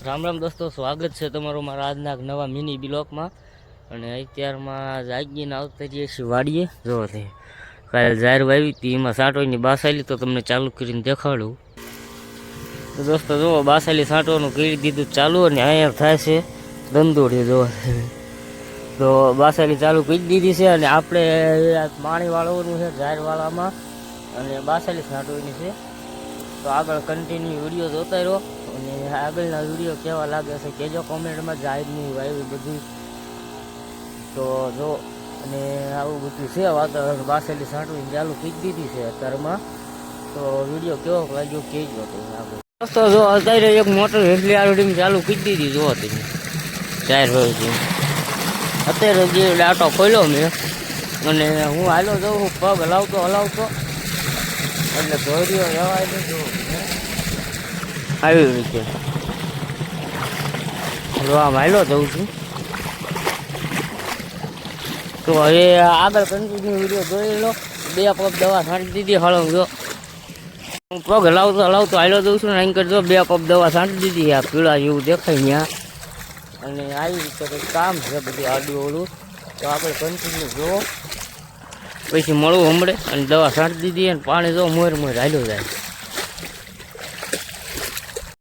રામ રામ દોસ્તો, સ્વાગત છે તમારું મારા આજના નવા મિની બ્લોકમાં. અને અત્યારમાં જાગીને આવતા જઈએ છીએ વાડીએ. જો તે કાલે જાહેર વાવી હતી, એમાં સાંટવાની બાસાલી તો તમને ચાલુ કરીને દેખાડું. તો દોસ્તો જુઓ, બાસાલી સાંટવાનું કરી દીધું ચાલુ, અને અહીંયા થાય છે દંદોડી. જો તો બાસાલી ચાલુ કરી દીધી છે, અને આપણે પાણી વાળવાનું છે જાહેરવાળામાં, અને બાસાલી છાંટવાની છે. તો આગળ કન્ટિન્યુ વિડીયો જોતા રહો, અને આગળના વિડીયો કેવા લાગે છે કહેજો કોમેન્ટમાં. જાહેરની વાવી બધું તો જો, અને આવું બધું છે વાતાવરણ. બાસેલી છાંટવી ચાલુ કરી દીધી છે અત્યારમાં. તો વિડીયો કેવો લાગ્યો કહેજો. દોસ્તો જો અત્યારે એક મોટર હેઠલી આરડીમાં ચાલુ કરી દીધી. જો તમે જાહેર વાવી અત્યારે જે ડાટો ખોલ્યો મેં, અને હું હાલો જાઉં પગ હલાવતો એટલે ધોર્યો જવાય નહીં. આવી રીતે આમ હાલો જઉં છું. તો હવે આગળ કન્ટિન્યુ વિડીયો જોઈ લો. 2 પગ દવા છાંટી દીધી. હળો જો હું પગ હલાવતો હાલો જઉં છું ને, અહીં કરજો 2 પગ દવા છાંટી દીધી. આ પીળા જેવું દેખાય ત્યાં, અને આવી રીતે કંઈક કામ છે બધું આડું ઓળું. તો આપણે કન્ટિન્યુ જોવો, પછી મળવું હમણાં. અને દવા છાંટી દીધી, અને પાણી જો મોર હાલ્યો જાય.